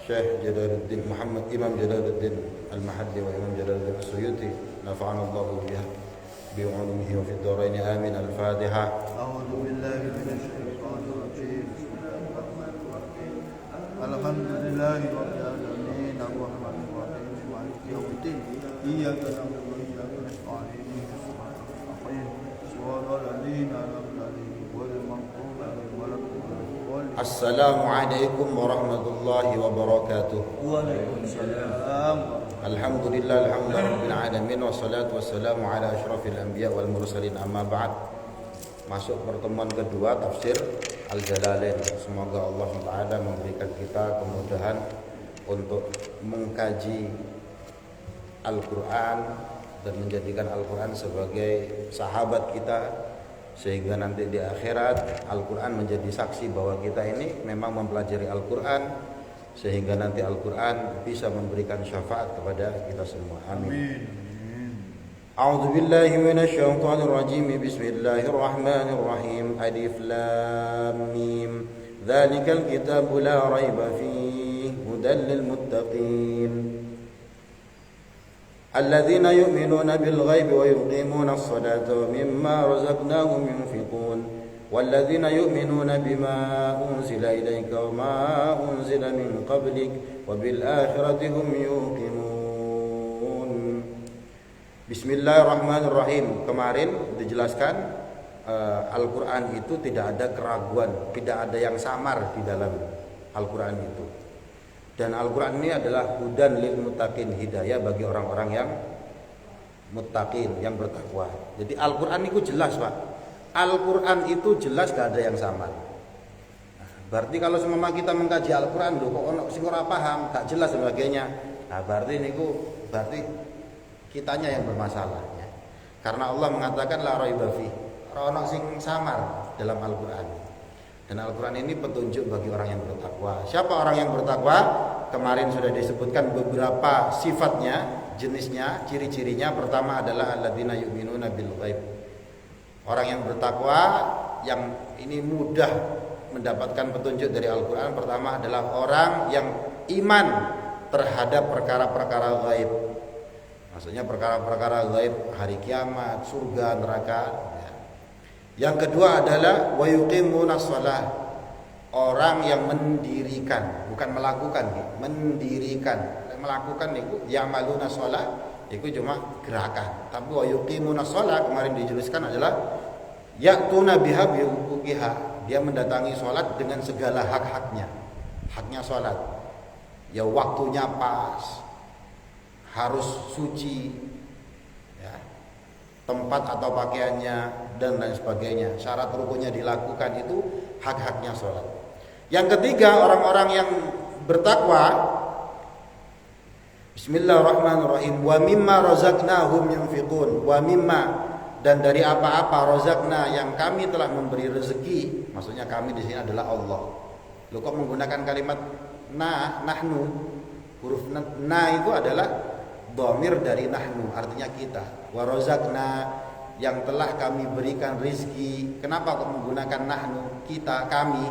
Syekh Jalaluddin Muhammad Imam Jalaluddin Al-Mahdi wa Imam Jalaluddin As-Suyuti nafa'ana Allahu bi'ulumihi wa fid dharain amin. Al-Fatihah. A'udzu billahi minasy syaithanir rajim. Bismillahirrahmanirrahim. Alhamdulillahi rabbil alamin arrahmanir rahim maliki yaumiddin iyyaka na'budu wa iyyaka nasta'in ihdinas siratal mustaqim siratal ladzina an'amta 'alaihim ghairil maghdubi 'alaihim waladdallin. Assalamualaikum warahmatullahi wabarakatuh. Waalaikumsalam. Alhamdulillah, alhamdulillahirabbil alamin wassalatu wassalamu ala asyrafil anbiya wal mursalin amma ba'd. Masuk pertemuan kedua tafsir Al-Jalalain. Semoga Allah Taala memberikan kita kemudahan untuk mengkaji Al-Qur'an dan menjadikan Al-Qur'an sebagai sahabat kita, sehingga nanti di akhirat Al-Quran menjadi saksi bahwa kita ini memang mempelajari Al-Quran, sehingga nanti Al-Quran bisa memberikan syafaat kepada kita semua. Amin. A'udzu billahi minasy syaithanir rajim. Bismillahirrahmanirrahim. Alif lam mim. Dzalikal kitabu la raiba fihi hudan lil muttaqin. الذين يؤمنون بالغيب ويقيمون الصلاة ومما رزقناهم ينفقون والذين يؤمنون بما أنزل إليك وما أنزل من قبلك وبالآخرة هم يوقنون. Bismillahirrahmanirrahim. Kemarin dijelaskan Al-Quran itu tidak ada keraguan, tidak ada yang samar di dalam Al-Quran itu. Dan Al-Quran ini adalah hudan lil muttaqin, hidayah bagi orang-orang yang muttaqin, yang bertakwa. Jadi Al-Quran itu jelas, Pak. Al-Quran itu jelas, gak ada yang samar. Berarti kalau semua kita mengkaji Al-Quran, kok ono sing ora paham, gak jelas dan sebagainya. Nah, berarti kitanya yang bermasalah, ya. Karena Allah mengatakan la raiba fi, ora ono sing samar dalam Al-Quran. Dan Al-Quran ini petunjuk bagi orang yang bertakwa. Siapa orang yang bertakwa? Kemarin sudah disebutkan beberapa sifatnya, jenisnya, ciri-cirinya. Pertama adalah alladzina yu'minuna bil ghaib. Orang yang bertakwa yang ini mudah mendapatkan petunjuk dari Al-Quran. Pertama adalah orang yang iman terhadap perkara-perkara ghaib. Maksudnya perkara-perkara ghaib, hari kiamat, surga, neraka. Yang kedua adalah wa yuqimuna shalah. Orang yang mendirikan, bukan melakukan, mendirikan. Melakukan itu ya'maluna shalah, itu cuma gerakan. Tapi wa yuqimuna shalah kemarin dijelaskan adalah ya'tuna biha bihuquqiha, dia mendatangi sholat dengan segala hak-haknya. Haknya sholat, ya waktunya pas, harus suci, ya, tempat atau pakaiannya dan lain sebagainya. Syarat rukunnya dilakukan, itu hak-haknya sholat. Yang ketiga, orang-orang yang bertakwa, Bismillahirrahmanirrahim. Wa mimma razaqnahum yunfiqun. Wa mimma, dan dari apa-apa, razaqna, yang kami telah memberi rezeki. Maksudnya kami di sini adalah Allah. Lu kok menggunakan kalimat nahnu? Huruf na itu adalah dhamir dari nahnu, artinya kita. Wa razaqna, yang telah kami berikan rizki. Kenapa kok menggunakan nahnu? Kita, kami.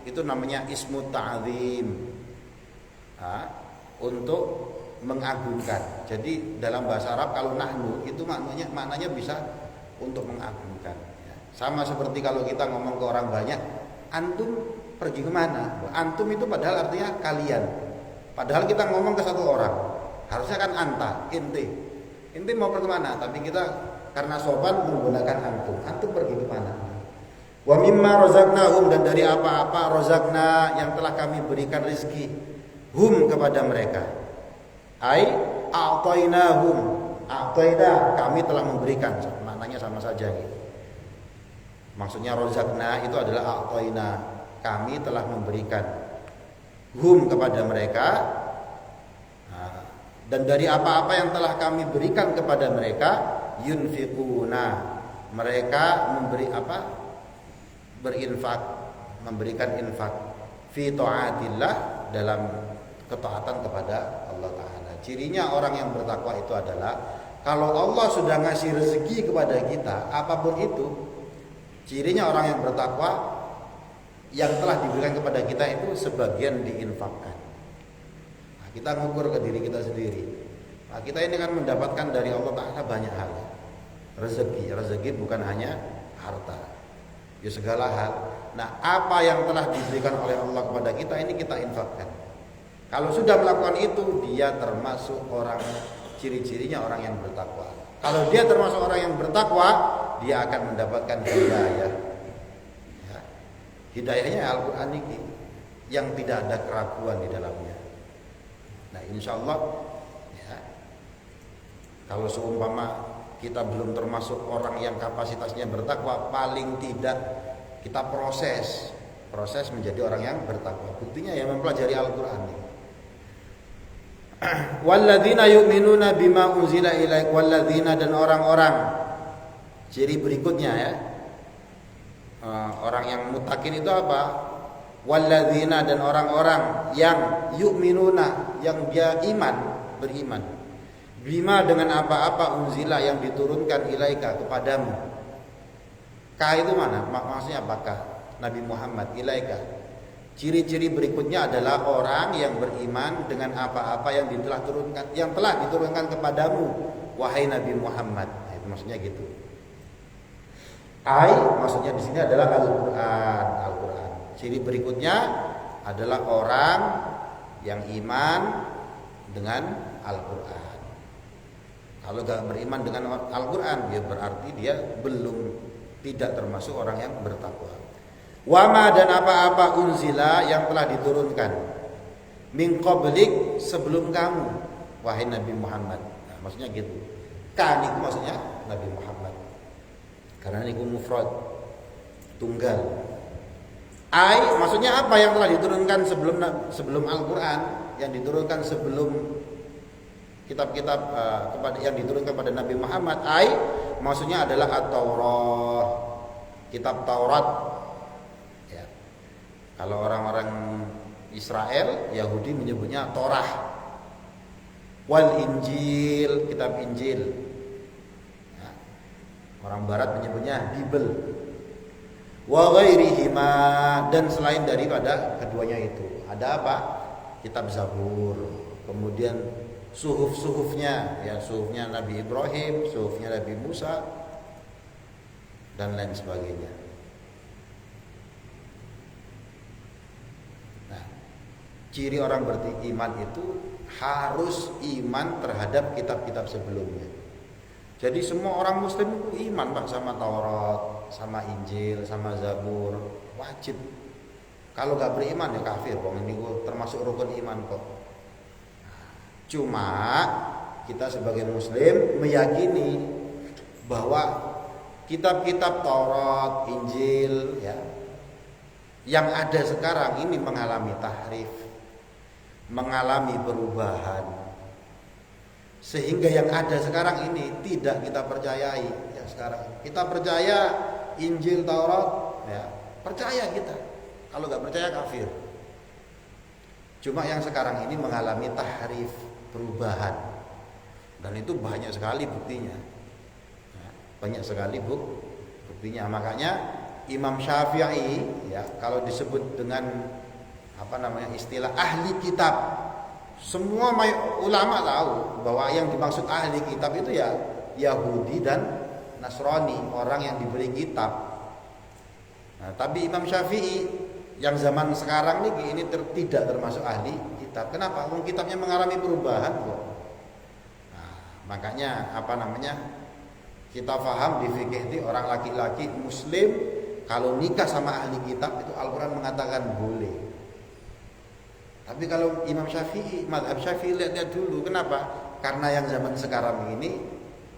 Itu namanya ismu ta'zim. Untuk mengagungkan. Jadi dalam bahasa Arab kalau nahnu itu maknanya bisa untuk mengagungkan, ya. Sama seperti kalau kita ngomong ke orang banyak, antum pergi kemana? Antum itu padahal artinya kalian. Padahal kita ngomong ke satu orang, harusnya kan anta, inti mau pergi kemana? Tapi kita karena sopan menggunakan antum pergi kemana? Wa mimma razaqnahum, dan dari apa-apa razaqna, yang telah kami berikan rizki, hum, kepada mereka. Ai a'tainahum, a'taina, kami telah memberikan, maknanya sama saja gitu. Maksudnya razaqna itu adalah a'taina, kami telah memberikan, hum, kepada mereka. Dan dari apa-apa yang telah kami berikan kepada mereka, yunfiquna, mereka memberi apa? Berinfak, memberikan infak, fi ta'atillah, dalam ketaatan kepada Allah Ta'ala. Cirinya orang yang bertakwa itu adalah kalau Allah sudah ngasih rezeki kepada kita, apapun itu, cirinya orang yang bertakwa, yang telah diberikan kepada kita itu sebagian diinfakkan. Nah, kita ngukur ke diri kita sendiri. Nah, kita ini kan mendapatkan dari Allah Ta'ala banyak hal. Rezeki bukan hanya harta, ya segala hal. Nah, apa yang telah diberikan oleh Allah kepada kita ini kita infakkan. Kalau sudah melakukan itu, dia termasuk orang, ciri-cirinya orang yang bertakwa. Kalau dia termasuk orang yang bertakwa, dia akan mendapatkan hidayah. Ya. Hidayahnya Al-Quran ini, yang tidak ada keraguan di dalamnya. Nah, insya Allah, ya, kalau seumpama kita belum termasuk orang yang kapasitasnya bertakwa, paling tidak kita proses menjadi orang yang bertakwa. Buktinya ya mempelajari Al-Quran ini. Walladzina yu'minuna bima unzila ilaik, walladzina, dan orang-orang, ciri berikutnya ya, orang yang mutakin itu apa? Walladzina, dan orang-orang yang yu'minuna, yang dia beriman, bima, dengan apa-apa, unzila, yang diturunkan, ilaika, kepadamu. Ka itu mana? Maksudnya apakah? Nabi Muhammad, ilaika. Ciri-ciri berikutnya adalah orang yang beriman dengan apa-apa yang telah diturunkan kepadamu, wahai Nabi Muhammad. Nah, itu maksudnya gitu. Maksudnya di sini adalah Al-Quran. Ciri berikutnya adalah orang yang iman dengan Al-Quran. Kalau gak beriman dengan Al-Quran, ya berarti dia tidak termasuk orang yang bertakwa. Wama, dan apa-apa, unzila, yang telah diturunkan, min qablik, sebelum kamu, wahai Nabi Muhammad. Nah, maksudnya gitu. Kan itu maksudnya Nabi Muhammad, karena ini mufrad, tunggal. Maksudnya apa yang telah diturunkan sebelum Al-Quran, yang diturunkan sebelum kitab-kitab yang diturunkan kepada Nabi Muhammad. Maksudnya adalah At-Taurah, kitab Taurat. Kalau orang-orang Israel, Yahudi menyebutnya Torah. Wal Injil, kitab Injil. Ya. Orang Barat menyebutnya Bible. Wa ghairihima, dan selain daripada keduanya itu. Ada apa? Kitab Zabur. Kemudian suhuf-suhufnya, ya, suhufnya Nabi Ibrahim, suhufnya Nabi Musa, dan lain sebagainya. Ciri orang beriman itu harus iman terhadap kitab-kitab sebelumnya. Jadi semua orang Muslim itu iman Pak sama Taurat, sama Injil, sama Zabur, wajib. Kalau nggak beriman ya kafir. Ini termasuk rukun iman kok. Cuma kita sebagai Muslim meyakini bahwa kitab-kitab Taurat, Injil, ya, yang ada sekarang ini mengalami tahrif, mengalami perubahan, sehingga yang ada sekarang ini tidak kita percayai. Ya, sekarang kita percaya Injil, Taurat, ya, percaya kita. Kalau nggak percaya kafir. Cuma yang sekarang ini mengalami tahrif, perubahan, dan itu banyak sekali buktinya. Ya, banyak sekali buktinya. Makanya Imam Syafi'i, ya, kalau disebut dengan istilah ahli kitab, semua ulama tahu bahwa yang dimaksud ahli kitab itu ya Yahudi dan Nasrani, orang yang diberi kitab. Nah, tapi Imam Syafi'i yang zaman sekarang ini tidak termasuk ahli kitab. Kenapa? Kitabnya mengalami perubahan kok. Nah, makanya kita paham di fikih itu orang laki-laki Muslim kalau nikah sama ahli kitab itu Al-Quran mengatakan boleh. Tapi kalau Imam Syafi'i, mazhab Syafi'i, lihat dulu. Kenapa? Karena yang zaman sekarang ini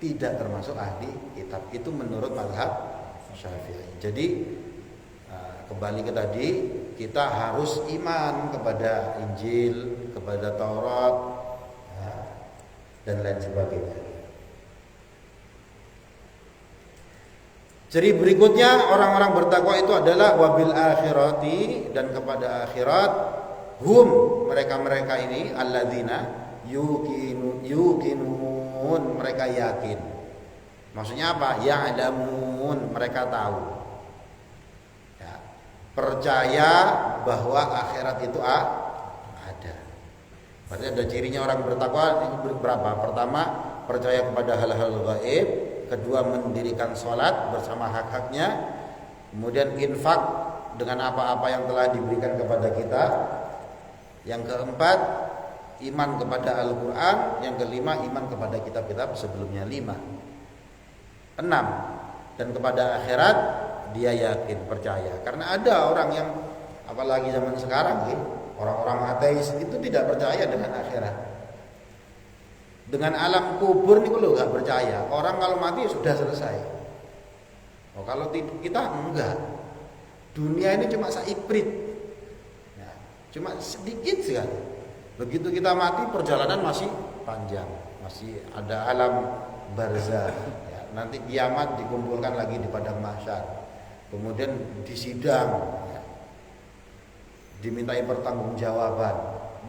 tidak termasuk ahli kitab. Itu menurut mazhab Syafi'i. Jadi kembali ke tadi, kita harus iman kepada Injil, kepada Taurat, ya, dan lain sebagainya. Jadi berikutnya orang-orang bertakwa itu adalah wabil akhirati, dan kepada akhirat, hum, mereka-mereka ini alladzina yuqinun, mereka yakin. Maksudnya apa? Ya'lamun, mereka tahu. Percaya bahwa akhirat itu ada. Berarti ada cirinya orang bertakwa berapa? Pertama, percaya kepada hal-hal gaib. Kedua, mendirikan sholat bersama hak-haknya. Kemudian infak dengan apa-apa yang telah diberikan kepada kita. Yang keempat, iman kepada Al-Quran. Yang kelima, iman kepada kitab-kitab sebelumnya. 5. 6. Dan kepada akhirat dia yakin, percaya. Karena ada orang yang, apalagi zaman sekarang, orang-orang ateis itu tidak percaya dengan akhirat, dengan alam kubur nih, kalau nggak percaya. Orang kalau mati sudah selesai. Oh, kalau kita enggak. Dunia ini cuma saiprit, ya, cuma sedikit sekali. Begitu kita mati, perjalanan masih panjang, masih ada alam barzakh. Ya, nanti kiamat dikumpulkan lagi di padang mahsyar. Kemudian disidang, ya, dimintai pertanggungjawaban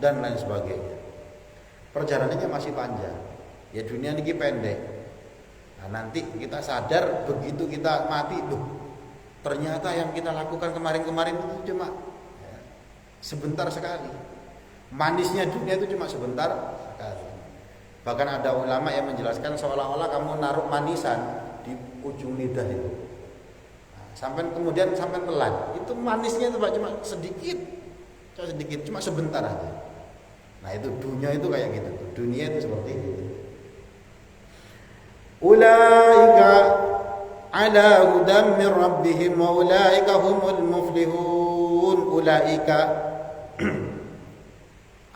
dan lain sebagainya. Perjalanannya masih panjang. Ya, dunia ini pendek. Nah, nanti kita sadar begitu kita mati, ternyata yang kita lakukan kemarin-kemarin itu cuma, ya, sebentar sekali. Manisnya dunia itu cuma sebentar sekali. Bahkan ada ulama yang menjelaskan seolah-olah kamu naruh manisan di ujung lidah itu. Sampai kemudian sampai telan, itu manisnya itu cuma sedikit, cuma sebentar aja. Nah, itu dunia itu kayak gitu. Dunia itu seperti itu. Ulaika ala hudam min rabbihim wa ulaika humul muflihun. Ulaika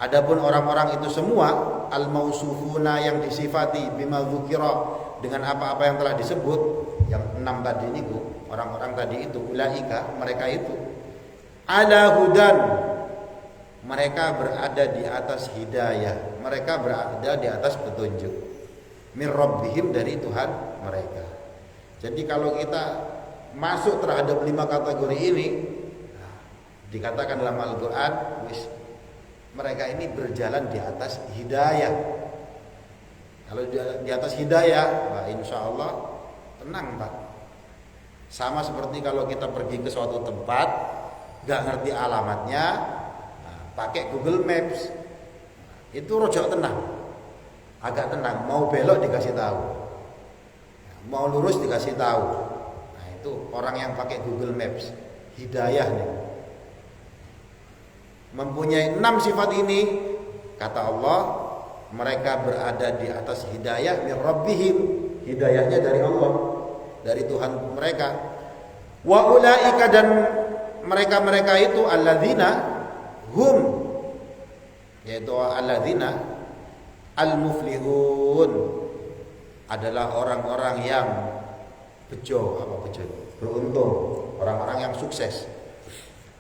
adapun orang-orang itu semua al-mausufuna, yang disifati bima dzukira, dengan apa-apa yang telah disebut, yang 6 tadi ini, orang-orang tadi itu, ulaika, mereka itu ala hudan, mereka berada di atas hidayah, mereka berada di atas petunjuk, min rabbihim, dari Tuhan mereka. Jadi kalau kita masuk terhadap 5 kategori ini, dikatakan dalam Al-Quran, mereka ini berjalan di atas hidayah. Kalau di atas hidayah, insya Allah tenang, Pak. Sama seperti kalau kita pergi ke suatu tempat, gak ngerti alamatnya, pakai Google Maps, itu rojok tenang, agak tenang. Mau belok dikasih tahu, mau lurus dikasih tahu. Nah, itu orang yang pakai Google Maps, hidayah nih. Mempunyai 6 sifat ini, kata Allah, mereka berada di atas hidayah min rabbihim, hidayahnya dari Allah, dari Tuhan mereka. Wa ulaika, dan mereka-mereka itu alladzina hum, yaitu alladzina al-muflihun, adalah orang-orang yang bejo, beruntung, orang-orang yang sukses.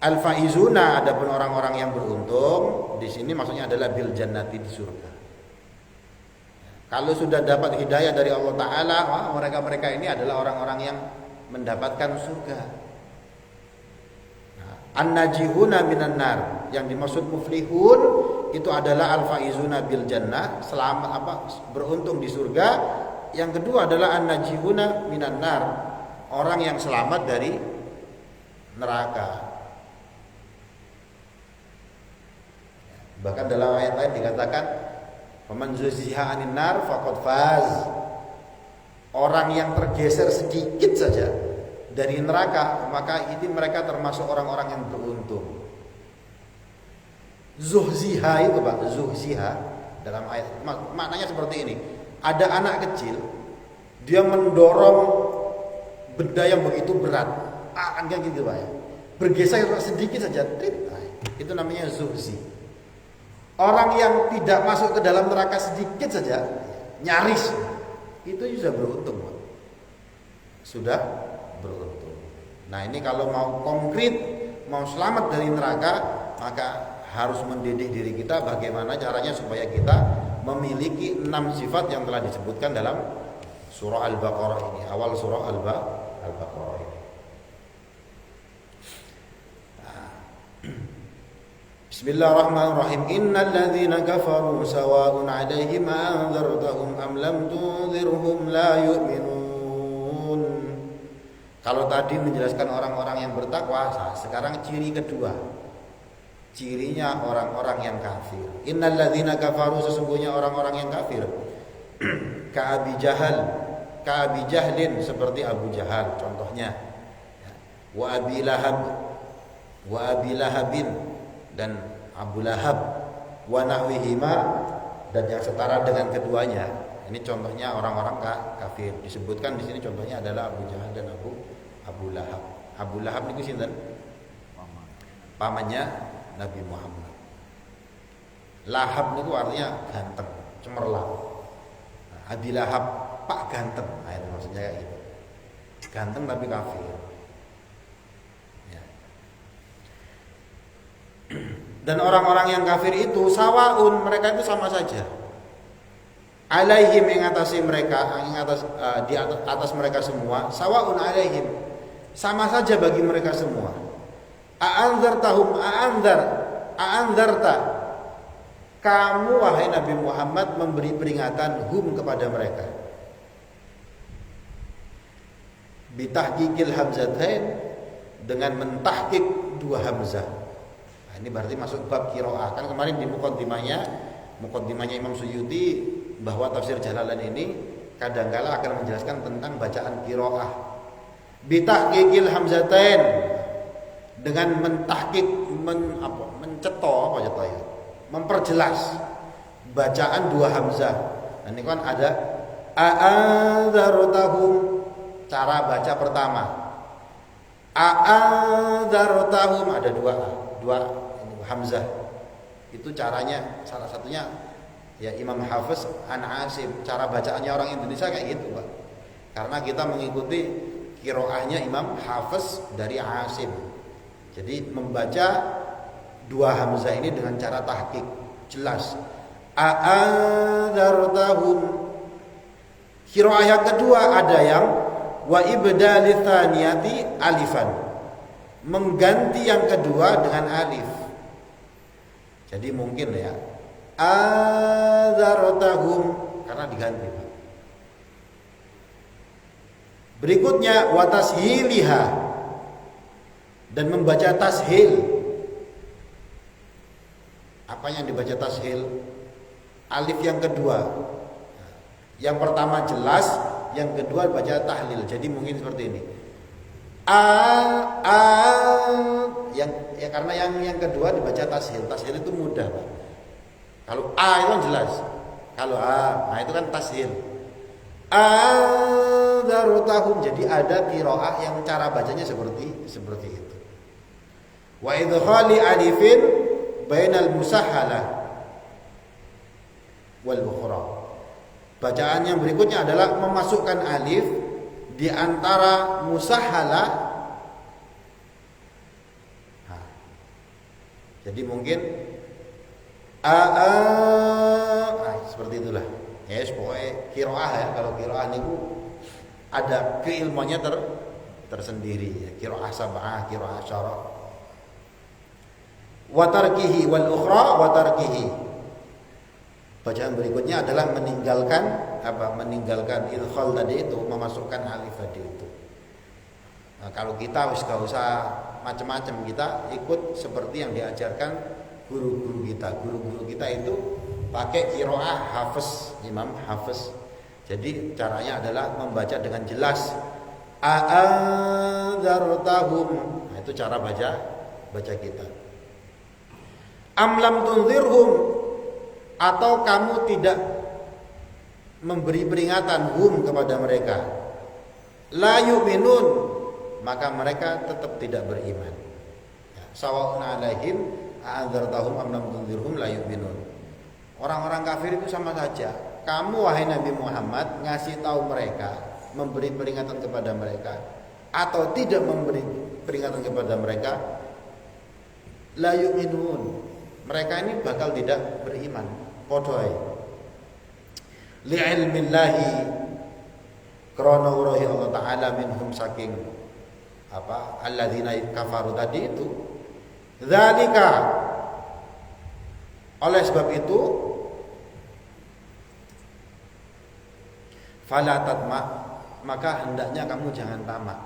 Al-faizuna, adapun orang-orang yang beruntung di sini maksudnya adalah bil jannati, di surga. Kalau sudah dapat hidayah dari Allah Ta'ala, mereka-mereka ini adalah orang-orang yang mendapatkan surga. An-najihuna minan nar, yang dimaksud muflihun itu adalah al-faizuna bil jannah, selamat beruntung di surga. Yang kedua adalah an-najihuna minan nar, orang yang selamat dari neraka. Bahkan dalam ayat lain dikatakan faman zuhziha 'anil nar faqad faz. Orang yang tergeser sedikit saja dari neraka, maka ini mereka termasuk orang-orang yang beruntung. Zuhziha itu Pak, zuhziha dalam ayat maknanya seperti ini. Ada anak kecil, dia mendorong benda yang begitu berat, kan gitu Pak ya. Bergeser sedikit saja, itu namanya zuhzi. Orang yang tidak masuk ke dalam neraka sedikit saja, nyaris, itu sudah beruntung Pak. Sudah beruntung. Nah ini kalau mau konkret, mau selamat dari neraka, maka harus mendidik diri kita bagaimana caranya supaya kita memiliki 6 sifat yang telah disebutkan dalam surah Al-Baqarah ini, awal surah Al-Baqarah ini. Bismillahirrahmanirrahim. Innal ladzina kafaru sawa'un 'alaihim anzartahum am lam tunzirhum la yu'minun. Kalau tadi menjelaskan orang-orang yang bertakwa, sekarang ciri kedua. Cirinya orang-orang yang kafir. Innal ladzina kafaru, sesungguhnya orang-orang yang kafir. Ka'abi Jahlin, seperti Abu Jahal contohnya. Wa Abi Lahabin, dan Abu Lahab, wa nahwihima, dan yang setara dengan keduanya. Ini contohnya orang-orang kafir. Disebutkan di sini contohnya adalah Abu Jahal dan Abu Lahab. Abu Lahab niku sinten? Pamannya Nabi Muhammad. Lahab niku artinya ganteng, cemerlang. Abi Lahab, Pak ganteng. Nah, itu maksudnya kayak gitu. Ganteng tapi kafir. Dan orang-orang yang kafir itu sawaun, mereka itu sama saja. Alaihim, yang atasi mereka, di atas mereka semua, sawaun alaihim, sama saja bagi mereka semua. A'anzarta, kamu wahai Nabi Muhammad memberi peringatan kepada mereka. Bitahqiqil hamzatain, dengan mentahqiq 2 hamzah. Ini berarti masuk bab qiraah. Kan kemarin di muqaddimahnya Imam Suyuti bahwa tafsir Jalalain ini kadangkala akan menjelaskan tentang bacaan qiraah. Bitahqiqil hamzatain, dengan mentahqiq memperjelas bacaan 2 hamzah. Nah, ini kan ada a'anzartahum, cara baca pertama. A'anzartahum ada 2 hamzah. Itu caranya, salah satunya ya Imam Hafiz an Asim. Cara bacaannya orang Indonesia kayak gitu Pak, karena kita mengikuti qiraahnya Imam Hafiz dari Asim. Jadi membaca 2 hamzah ini dengan cara tahqiq jelas. A'anzartahum. Qiraah yang kedua ada yang wa ibdalits tsaniyati alifan, mengganti yang kedua dengan alif. Jadi mungkin ya a'anzartahum, karena diganti. Berikutnya wa tashiliha, dan membaca tashil. Apa yang dibaca tashil? Alif yang kedua. Yang pertama jelas, yang kedua baca tahlil. Jadi mungkin seperti ini. Karena yang kedua dibaca tashil. Tashil itu mudah Pak. Kalau A itu kan jelas. Kalau A, nah itu kan tashil. anzartahum. Jadi ada qiraah yang cara bacanya seperti itu. Wa idkhali alifin bainal musahhalah wal ukhra. Bacaan yang berikutnya adalah memasukkan alif di antara musahhalah. Jadi mungkin seperti itulah. Yes, pokoknya qiraah ya. Kalau qiraah niku ada keilmuannya tersendiri ya. Qiraah sab'ah, qiraah syarah. Wa tarkihi wal ukhra wa tarkihi. Bacaan berikutnya adalah meninggalkan idkhal tadi itu, memasukkan alif tadi itu. Nah, kalau kita gak usah macam-macam, kita ikut seperti yang diajarkan guru-guru kita. Guru-guru kita itu pakai qiraah Hafiz, Imam Hafiz. Jadi caranya adalah membaca dengan jelas. A'adzartahum. Nah, itu cara baca kita. Am lam tunzirhum, atau kamu tidak memberi peringatan hum kepada mereka. La yu'minun, maka mereka tetap tidak beriman. Sawa'un 'alaihim a'adzartahum am lam tunzirhum la yu'minun. Orang-orang kafir itu sama saja. Kamu wahai Nabi Muhammad ngasih tahu mereka, memberi peringatan kepada mereka, atau tidak memberi peringatan kepada mereka, la yu'minun, mereka ini bakal tidak beriman. Podoi li'ilmillahi, karena urahi Allah Ta'ala minhum, saking alladzina kafaru tadi itu, dzalika, oleh sebab itu fala tatma, maka hendaknya kamu jangan tamak.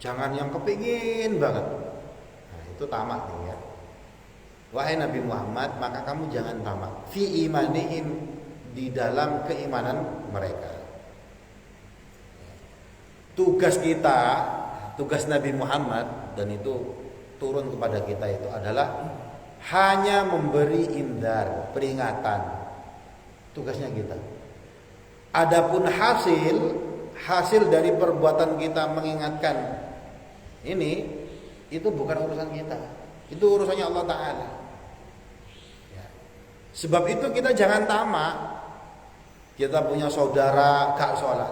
Jangan yang kepingin banget. Nah, itu tamak nih ya. Wahai Nabi Muhammad, maka kamu jangan tamak fi imanihim, di dalam keimanan mereka. Tugas kita, tugas Nabi Muhammad, dan itu turun kepada kita, itu adalah hanya memberi indar, peringatan. Tugasnya kita. Adapun hasil dari perbuatan kita mengingatkan ini, itu bukan urusan kita. Itu urusannya Allah Ta'ala ya. Sebab itu kita jangan tamak. Kita punya saudara gak sholat,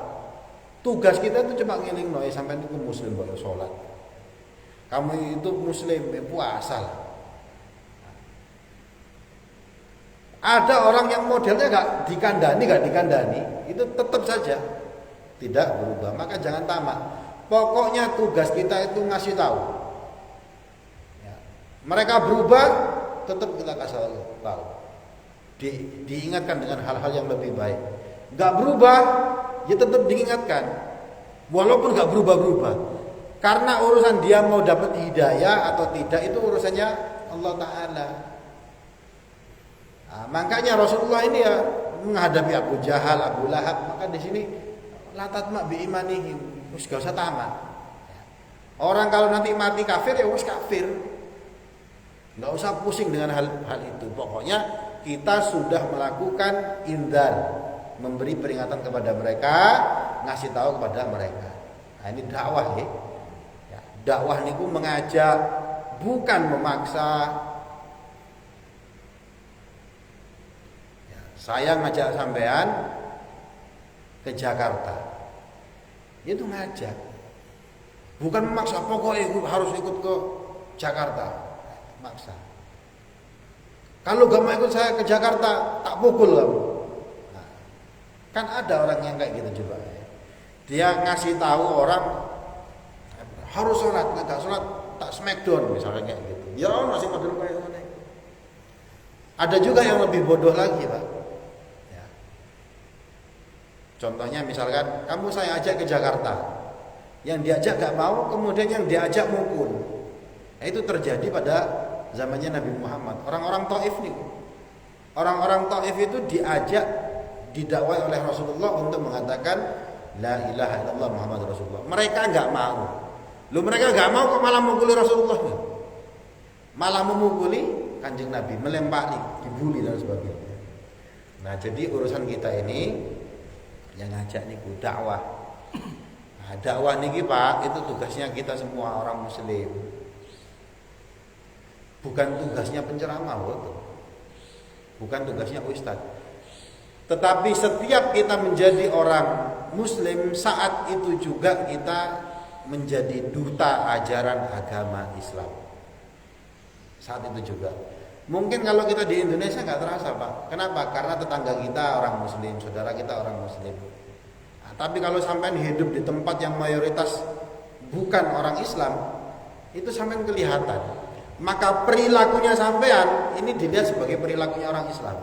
tugas kita itu cuma ngiling noy sampai itu muslim baru sholat. Kamu itu muslim, puasa lah. Ada orang yang modelnya gak dikandani, itu tetap saja tidak berubah. Maka jangan tamak. Pokoknya tugas kita itu ngasih tahu ya. Mereka berubah, tetap kita kasih tahu, diingatkan dengan hal-hal yang lebih baik. Gak berubah, ya tetap diingatkan, walaupun gak berubah-berubah. Karena urusan dia mau dapat hidayah atau tidak, itu urusannya Allah Ta'ala. Nah, makanya Rasulullah ini ya menghadapi Abu Jahal, Abu Lahab, maka di sini la tatma bi imanihim, wis gak usah tamak. Orang kalau nanti mati kafir ya wis kafir. Enggak usah pusing dengan hal itu. Pokoknya kita sudah melakukan indar, memberi peringatan kepada mereka, ngasih tahu kepada mereka. Nah, ini dakwah ya. Dakwah niku mengajak, bukan memaksa. Saya ngajak sampean ke Jakarta, itu ngajak, bukan memaksa. Pokoknya harus ikut ke Jakarta, maksa. Kalau gak mau ikut saya ke Jakarta, tak pukul kamu. Nah, kan ada orang yang kayak gitu juga. Dia ngasih tahu orang harus sholat, nggak sholat tak smackdown misalnya kayak gitu. Ya masih model kayak mana? Ada juga yang lebih bodoh lagi, Pak. Contohnya misalkan kamu saya ajak ke Jakarta, yang diajak gak mau, kemudian yang diajak mukul. Nah, itu terjadi pada zamannya Nabi Muhammad. Orang-orang Taif nih, orang-orang Taif itu diajak, didakwai oleh Rasulullah untuk mengatakan La ilaha illallah Muhammad Rasulullah. Mereka gak mau. Loh, mereka gak mau kok malah memukuli Rasulullah, malah memukuli Kanjeng Nabi, melempari, dibully dan sebagainya. Nah, jadi urusan kita ini yang ngajak niku dakwah. Nah, dakwah niki Pak, itu tugasnya kita semua orang muslim. Bukan tugasnya penceramah, betul. Bukan tugasnya ustadz. Tetapi setiap kita menjadi orang muslim, saat itu juga kita menjadi duta ajaran agama Islam. Saat itu juga. Mungkin kalau kita di Indonesia nggak terasa Pak. Kenapa? Karena tetangga kita orang muslim, saudara kita orang muslim. Nah, tapi kalau sampean hidup di tempat yang mayoritas bukan orang Islam, itu sampean kelihatan. Maka perilakunya sampean ini dilihat sebagai perilakunya orang Islam.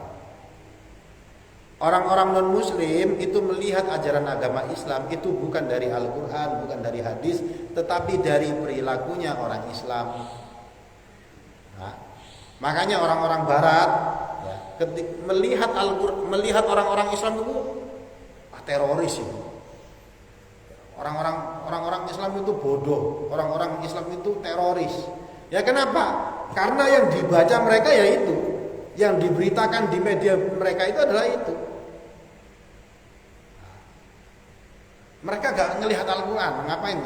Orang-orang non-muslim itu melihat ajaran agama Islam itu bukan dari Al-Quran, bukan dari hadis, tetapi dari perilakunya orang Islam. Nah, makanya orang-orang Barat ya, melihat orang-orang Islam itu teroris itu. Orang-orang Islam itu bodoh, orang-orang Islam itu teroris. Ya kenapa? Karena yang dibaca mereka ya itu, yang diberitakan di media mereka itu adalah itu. Mereka gak melihat Al-Quran. Ngapain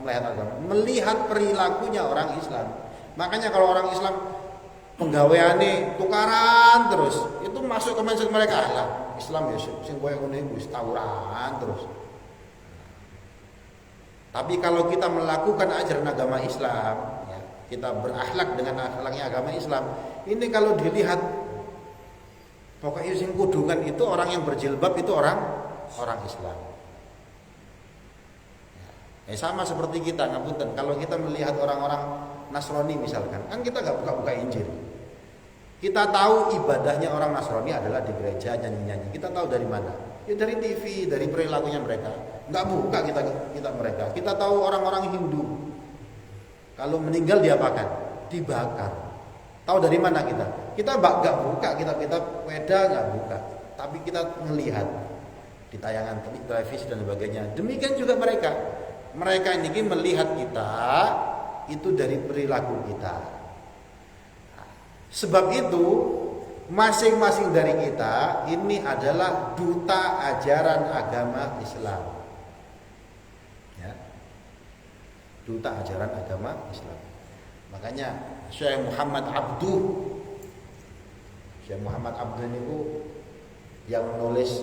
melihat Al-Quran? Melihat perilakunya orang Islam. Makanya kalau orang Islam penggaweane tukaran terus, itu masuk ke mindset mereka lah. Islam ya sing koyo ngene wis tawuran terus. Tapi kalau kita melakukan ajaran agama Islam, ya, kita berakhlak dengan akhlaknya agama Islam, ini kalau dilihat pokoknya sing kudungan itu orang yang berjilbab itu orang Islam. Sama seperti kita, ngapunten. Kalau kita melihat orang-orang Nasrani misalkan, kan kita nggak buka-buka Injil. Kita tahu ibadahnya orang Nasrani adalah di gereja nyanyi-nyanyi. Kita tahu dari mana? Ya dari TV, dari perilakunya mereka. Nggak buka kita mereka. Kita tahu orang-orang Hindu. Kalau meninggal diapakan? Dibakar. Tahu dari mana kita? Kita nggak buka kitab-kitab Weda, nggak buka. Tapi kita melihat di tayangan televisi dan sebagainya. Demikian juga mereka. Mereka ini melihat kita itu dari perilaku kita. Sebab itu masing-masing dari kita ini adalah duta ajaran agama Islam. Ya. Duta ajaran agama Islam. Makanya Syekh Muhammad Abduh ini yang menulis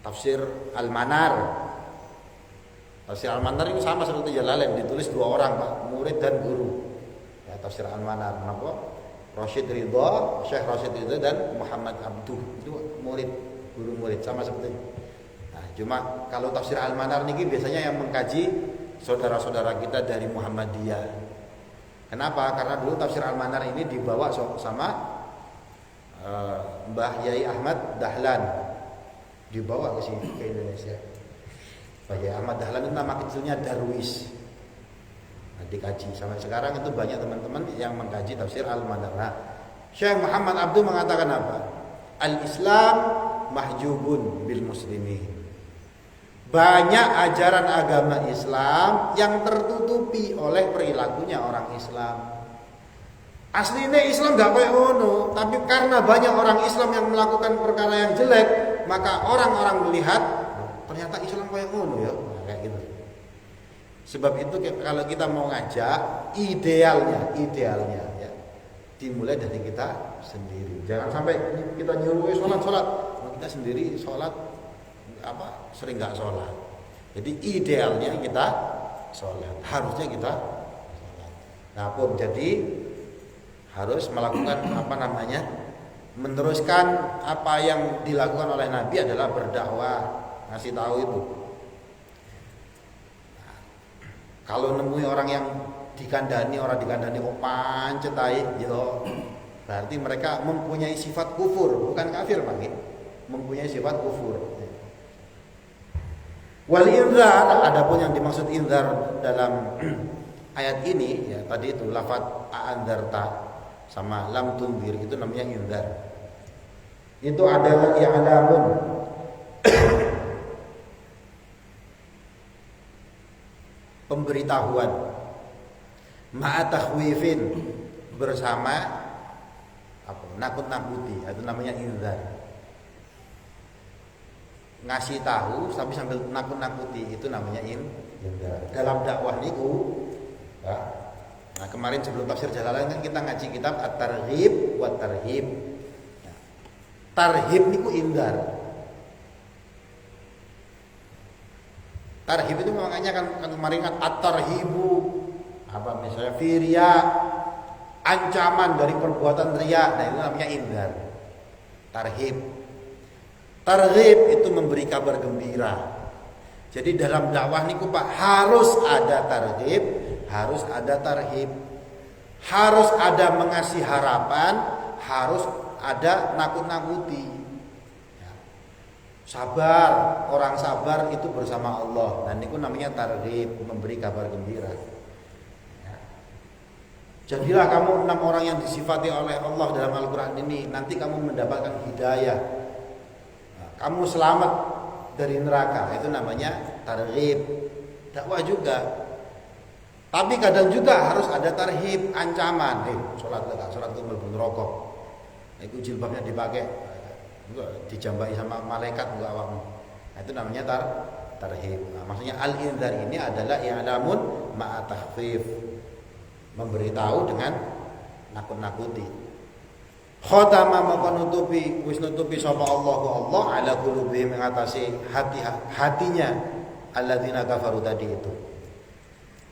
tafsir Al-Manar. Tafsir Al-Manar ini sama seperti Jalalain, ditulis dua orang Pak, murid dan guru. Ya, tafsir Al-Manar, kenapa? Syekh Rashid Ridho dan Muhammad Abduh itu guru murid sama seperti ini. Nah, cuma kalau tafsir Al-Manar ini biasanya yang mengkaji saudara-saudara kita dari Muhammadiyah. Kenapa? Karena dulu tafsir Al-Manar ini dibawa sama Mbah Yai Ahmad Dahlan, dibawa ke sini ke Indonesia. Mbah Yai Ahmad Dahlan itu nama kecilnya Darwis. Nah, dikaji sampai sekarang itu banyak teman-teman yang mengkaji tafsir Al-Manar. Nah, Syekh Muhammad Abduh mengatakan apa? Al-Islam mahjubun bil muslimin. Banyak ajaran agama Islam yang tertutupi oleh perilakunya orang Islam. Aslinya Islam gak kayak ngono, tapi karena banyak orang Islam yang melakukan perkara yang jelek, maka orang-orang melihat ternyata Islam kayak ngono ya, nah, kayak gitu. Sebab itu kalau kita mau ngajak, idealnya ya, dimulai dari kita sendiri. Jangan sampai kita nyuruh sholat, kita sendiri sholat sering nggak sholat. Jadi idealnya kita sholat, harusnya kita sholat. Nah pun jadi harus melakukan meneruskan apa yang dilakukan oleh Nabi adalah berdakwah, ngasih tahu itu. Nah, kalau nemui orang yang dikandani pancet ae, yo berarti mereka mempunyai sifat kufur, bukan kafir Pak, mempunyai sifat kufur. Wal inzar, adapun yang dimaksud inzar dalam ayat ini ya tadi itu lafaz a'anzarta sama lam tunzir itu namanya inzar. Itu adalah yang adapun pemberitahuan ma'a takhwifin bersama nakut-nakuti, itu namanya inzar. ngasih tahu tapi sambil nakut-nakuti, itu namanya indar. Dalam dakwah niku ya. Nah, kemarin sebelum tafsir Jalalain kan kita ngaji kitab At-Targhib wa Tarhib. Nah, tarhib niku indar. Tarhib itu makanya kan kemarin kan at-tarhibu apa misalnya firya, ancaman dari perbuatan riya, nah itu namanya indar. Tarhib. Targhib itu memberi kabar gembira. Jadi dalam dakwah niku Pak harus ada targhib, harus ada tarhib. Harus ada mengasih harapan, harus ada nakut-nakuti. Sabar, orang sabar itu bersama Allah. Dan itu namanya targhib, memberi kabar gembira. Ya. Jadilah kamu 6 orang yang disifati oleh Allah dalam Al-Quran ini. Nanti kamu mendapatkan hidayah. Nah, kamu selamat dari neraka. Itu namanya targhib. Dakwah juga. Tapi kadang juga harus ada tarhib, ancaman. Sholat itu mlebu neraka. Itu jilbabnya dipakai. Dijambai sama malaikat enggak awakmu. Nah, itu namanya tarhib. Nah, maksudnya al-indzar ini adalah i'lamun ma'a takhfif. Memberitahu dengan nakut-nakuti. Khatama maka nutupi wis nutupi sapa Allah ala qulubihim mengatasi hatinya alladzina kafaru tadi itu.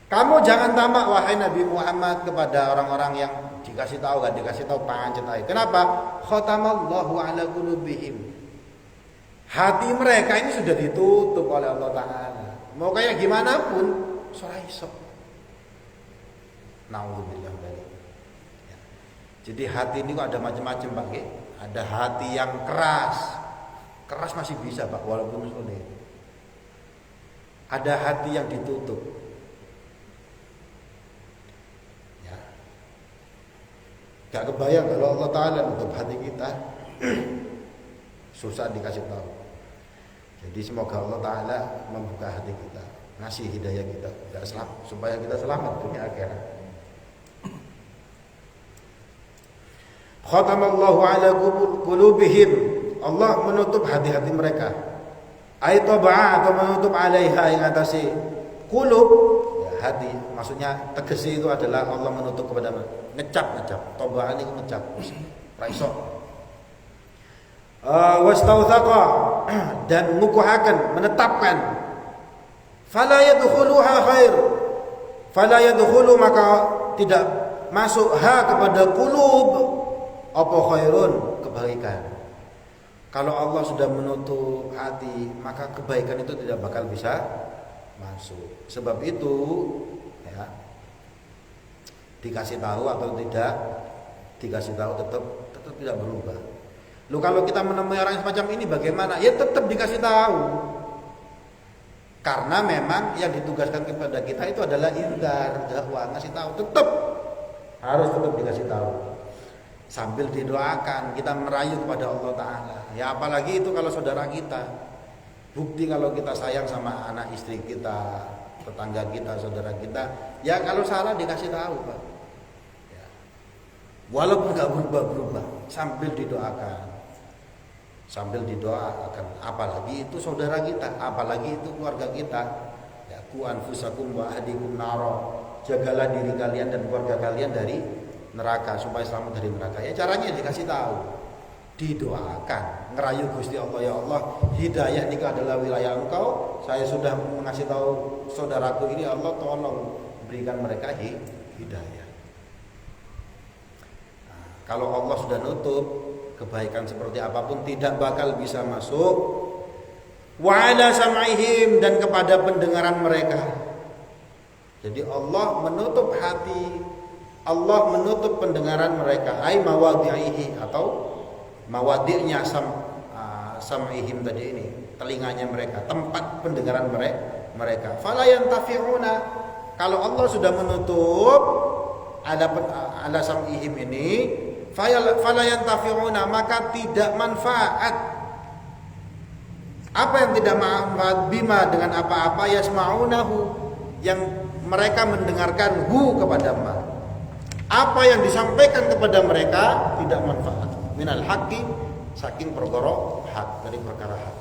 Kamu jangan tamak wahai Nabi Muhammad kepada orang-orang yang dikasih tahu gak dikasih tahu pancet aja. Kenapa? Khatamallahu ala qulubihim. Hati mereka ini sudah ditutup oleh Allah Taala. Mau kayak gimana pun ora iso. Nauzubillah dari. Ya. Jadi hati ini kok ada macam-macam Pak. Ada hati yang keras. Keras masih bisa Pak walaupun sulit. Ada hati yang ditutup. Gak kebayang kalau Allah Ta'ala nutup hati kita. Susah dikasih tahu. Jadi semoga Allah Ta'ala membuka hati kita, ngasih hidayah kita supaya kita selamat dunia akhirat. Khatamallahu ala qulubihim. Allah menutup hati-hati mereka. Aitaba'a atau menutup alaiha yang atasi qulub ya, hati. Maksudnya tegesi itu adalah Allah menutup kepada mereka. Ngecap tobaan itu ngecap raiso wastauthaqa dan ngukuhaken menetapkan fala yadkhuluha khair fala yadkhulu maka tidak masuk kepada qulub apa khairun kebaikan. Kalau Allah sudah menutup hati maka kebaikan itu tidak bakal bisa masuk. Sebab itu ya dikasih tahu atau tidak dikasih tahu tetap tidak berubah. Lu kalau kita menemui orang semacam ini bagaimana? Ya tetap dikasih tahu. Karena memang yang ditugaskan kepada kita itu adalah indar, dakwah, ngasih tahu. Harus tetap dikasih tahu. Sambil didoakan, kita merayu kepada Allah Ta'ala. Ya apalagi itu kalau saudara kita. Bukti kalau kita sayang sama anak istri kita, tetangga kita, saudara kita. Ya kalau salah dikasih tahu Pak ya. Walaupun gak berubah-berubah, sambil didoakan. Apalagi itu saudara kita, apalagi itu keluarga kita ya, ku anfusakum wa ahlikum naro. Jagalah diri kalian dan keluarga kalian dari neraka, supaya selamat dari neraka. Ya caranya dikasih tahu, didoakan, ngerayu Gusti Allah, ya Allah hidayah ini adalah wilayah Engkau. Saya sudah mengasih tahu saudaraku ini, Allah tolong berikan mereka hidayah. Nah, kalau Allah sudah nutup, kebaikan seperti apapun tidak bakal bisa masuk. Wa ala sam'ihim, dan kepada pendengaran mereka. Jadi Allah menutup hati, Allah menutup pendengaran mereka. Ai mawadhi'ihi, atau mawadhi'nya sam'ihim tadi ini, telinganya mereka, tempat pendengaran mereka. Fala yantafi'una. Kalau Allah sudah menutup ala sam'ihim ini, fala yantafi'una, maka tidak manfaat. Apa yang tidak manfaat? Bima, dengan apa-apa yasma'unahu, yang mereka mendengarkan kepada ma. Apa yang disampaikan kepada mereka tidak manfaat. Minal haqqi, saking perkara hak, dari perkara hak.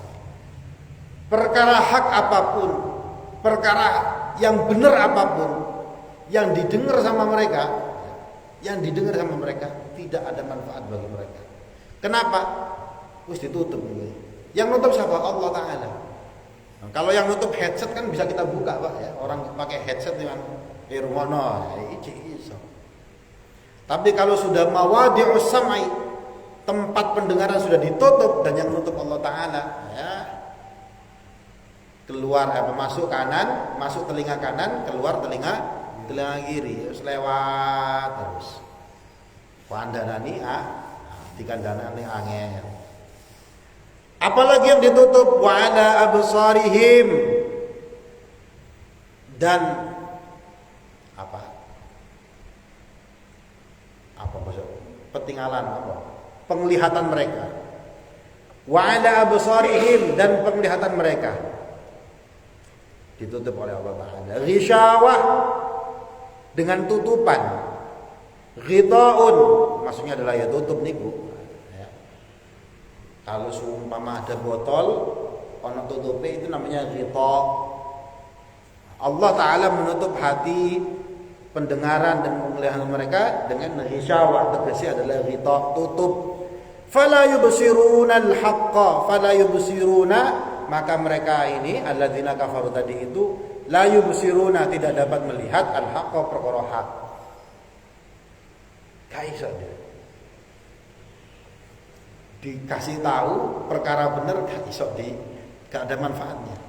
perkara hak apapun, perkara yang benar apapun, yang didengar sama mereka, tidak ada manfaat bagi mereka. Kenapa? Wis ditutup. Yang nutup siapa? Allah Ta'ala. Nah, kalau yang nutup headset kan bisa kita buka, Pak, ya. Orang pakai headset dengan irwono, iso. Tapi kalau sudah mawadi'us sam'i, tempat pendengaran sudah ditutup dan yang nutup Allah Ta'ala, ya. Keluar masuk kanan, masuk telinga kanan, keluar telinga kiri, terus lewat terus. Kandhanani dikandhanani angel. Apalagi yang ditutup wa ala absarihim, dan apa maksud petinggalan penglihatan mereka. Wa ala absarihim, dan penglihatan mereka ditutup oleh Allah Ta'ala. Ghisyawah, dengan tutupan. Ghitaun, maksudnya adalah ya tutup niku. Ya. Kalau seumpama ada botol ono tutupe, itu namanya ghita. Allah Ta'ala menutup hati, pendengaran dan penglihatan mereka dengan ghisyawah, tegasnya adalah ghita, tutup. Fala yubsiruna al-haqqa, fala yubsiruna, maka mereka ini alladzina kafaru tadi itu la yubsiruna, tidak dapat melihat al-haqqa, perkara hak. Kaiso dia dikasih tahu perkara benar, gak ada manfaatnya.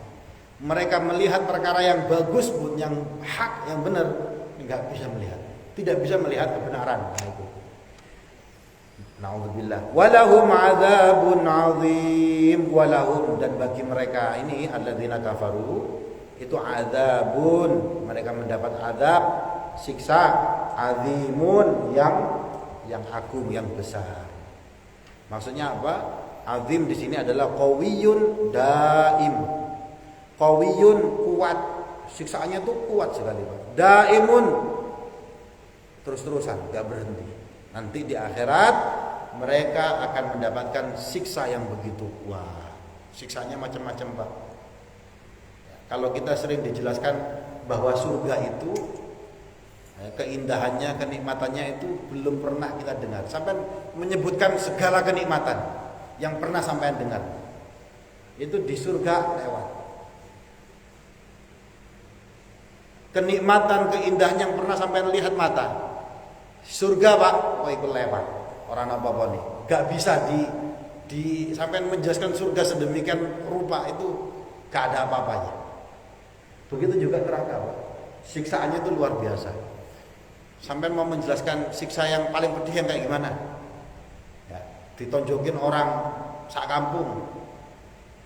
Mereka melihat perkara yang bagus pun, yang hak, yang benar, nggak bisa melihat, tidak bisa melihat kebenaran. Nah, itu. Na'udzubillah. Walahum adzabun 'adzim, walahum, dan bagi mereka ini alladzina kafaru itu adzabun, mereka mendapat azab, siksa, azimun, yang agung, yang besar. Maksudnya apa? Azim di sini adalah qawiyun daim. Qawiyun, kuat, siksaannya tuh kuat sekali, Pak. Daimun, terus-terusan, enggak berhenti. Nanti di akhirat mereka akan mendapatkan siksa yang begitu kuat. Siksanya macam-macam, Pak. Kalau kita sering dijelaskan bahwa surga itu keindahannya, kenikmatannya itu belum pernah kita dengar. Sampai menyebutkan segala kenikmatan yang pernah sampai dengar. Itu di surga lewat. Kenikmatan, keindahan yang pernah sampai lihat mata. Surga, Pak, itu lewat. Orang apa-apa nih. Gak bisa di sampai menjelaskan surga sedemikian rupa, itu gak ada apa-apanya. Begitu juga neraka, Pak. Siksaannya itu luar biasa. Sampai mau menjelaskan siksa yang paling pedih yang kayak gimana? Ya, ditonjokin orang sak kampung,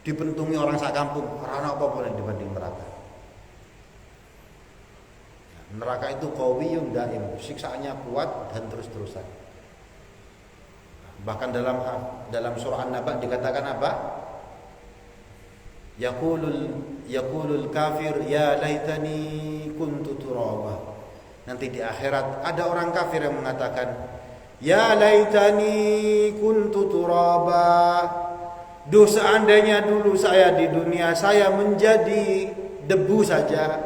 dibentungi orang sak kampung, orang apa boleh dibanding neraka. Neraka itu qawiyun daim, siksaannya kuat dan terus-terusan. Bahkan dalam surah An-Naba dikatakan apa? Yaqulul kafir ya laitani kuntu turaba. Nanti di akhirat ada orang kafir yang mengatakan, ya laitani kuntu turaba. Duh, seandainya dulu saya di dunia saya menjadi debu saja,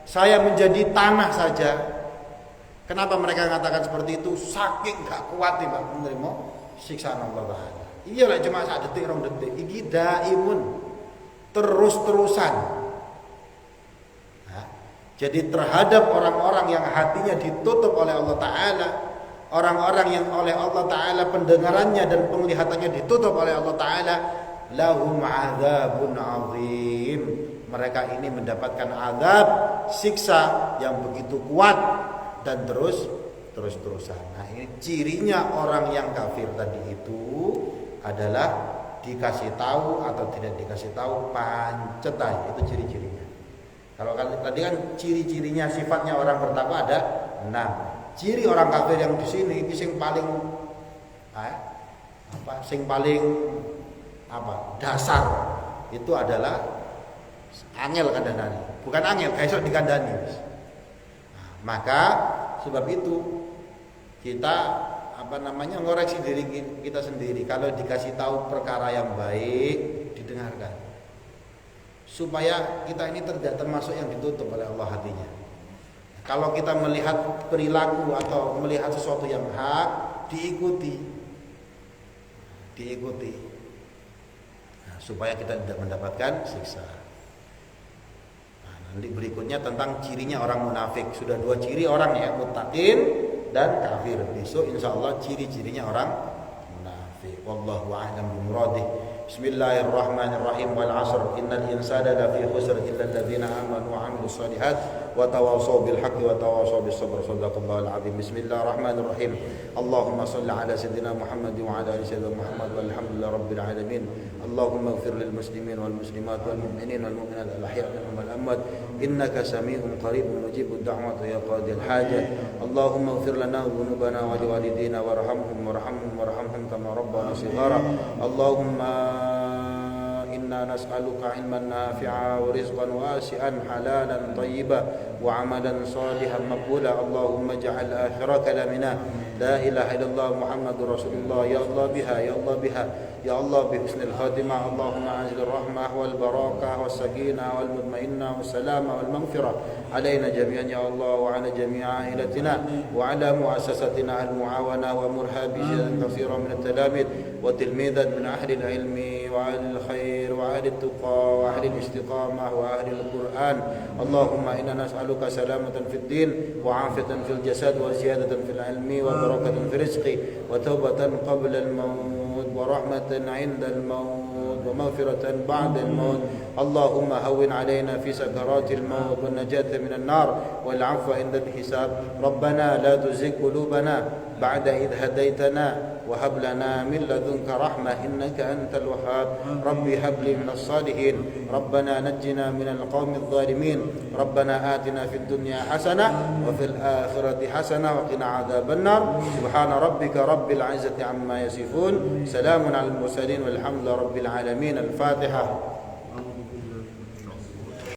saya menjadi tanah saja. Kenapa mereka mengatakan seperti itu? Saking gak kuat nih, Pak, menerima siksaan Allah Ta'ala. Iya lah, cuma saat detik, rong detik. Iki daimun, terus-terusan. Nah, jadi terhadap orang-orang yang hatinya ditutup oleh Allah Ta'ala, orang-orang yang oleh Allah Ta'ala pendengarannya dan penglihatannya ditutup oleh Allah Ta'ala, lahum adzabun azim. Mereka ini mendapatkan azab, siksa yang begitu kuat dan terus-terusan. Nah, ini cirinya orang yang kafir tadi itu adalah dikasih tahu atau tidak dikasih tahu pancetai, itu ciri-cirinya. Kalau tadi kan ciri-cirinya sifatnya orang bertakwa ada 6. Ciri orang kafir yang di sini ini sing paling dasar itu adalah angel kandhani. Bukan angel, kaisok dikandani. Nah, maka sebab itu kita ngoreksi diri kita sendiri. Kalau dikasih tahu perkara yang baik, didengarkan. supaya kita ini tidak termasuk yang ditutup oleh Allah hatinya. Kalau kita melihat perilaku atau melihat sesuatu yang hak, diikuti, nah, supaya kita tidak mendapatkan siksa. Nah, nanti berikutnya tentang cirinya orang munafik. Sudah 2 ciri orang ya, muttaqin dan kafir. Besok insya Allah ciri-cirinya orang munafik. Wallahu a'lam bimuradi. Bismillahirrahmanirrahim. Wal 'asr innal insana lafi khusr illa alladziina aamanu wa 'amilus shalihat wa tawashaw bil haqqi wa tawashaw bis sabr. Shadaqallahul 'azim. Bismillahirrahmanirrahim. Allahumma shalli 'ala sayyidina Muhammad wa 'ala ali sayyidina Muhammad walhamdulillahi rabbil alamin. Allahumma ighfir lil muslimin wal muslimat wal mu'minin wal mu'minat al ahya' minhum wal amwat innaka samii'un qaribun mujibud da'wat ya qadil hajat. Allahumma ighfir lana dhunubana wa liwalidina warhamhum kama rabbana shighara. Allahumma إنا نسألك علما نافعا ورزقا واسعا حلالا طيبا وعملا صالحا مقبولا. اللهم اجعل آخر كلامنا لا إله إلا الله محمد رسول الله. يا الله بها يا الله بها يا الله بحسن الخاتمة. اللهم أنزل الرحمة والبركة والسكينة والمطمئنة والسلامة والمغفرة علينا جميعا يا الله وعلى جميع عائلتنا وعلى مؤسستنا المعاونة ومرها بشيء كثيرا من التلاميذ وتلميذا من أهل العلم وأهل الخير وأهل التقى وأهل الاستقامة وأهل القرآن. اللهم إنا نسألك سلامة في الدين وعافية في الجسد وزيادة في العلم وبركة في الرزق وتوبة قبل الموت ورحمة عند الموت ومغفرة بعد الموت. اللهم هون علينا في سكرات الموت والنجاة من النار والعفو عند الحساب. ربنا لا تزغ قلوبنا بعد إذ هديتنا وهب لنا من لدنك رحمة إنك أنت الوهاب. ربي هب لي من الصالحين. ربنا نجنا من القوم الظالمين. ربنا آتنا في الدنيا حسنة وفي الآخرة حسنة وقنا عذاب النار. سبحان ربك رب العزة عما يصفون. سلام على المرسلين والحمد لله رب العالمين. الفاتحة.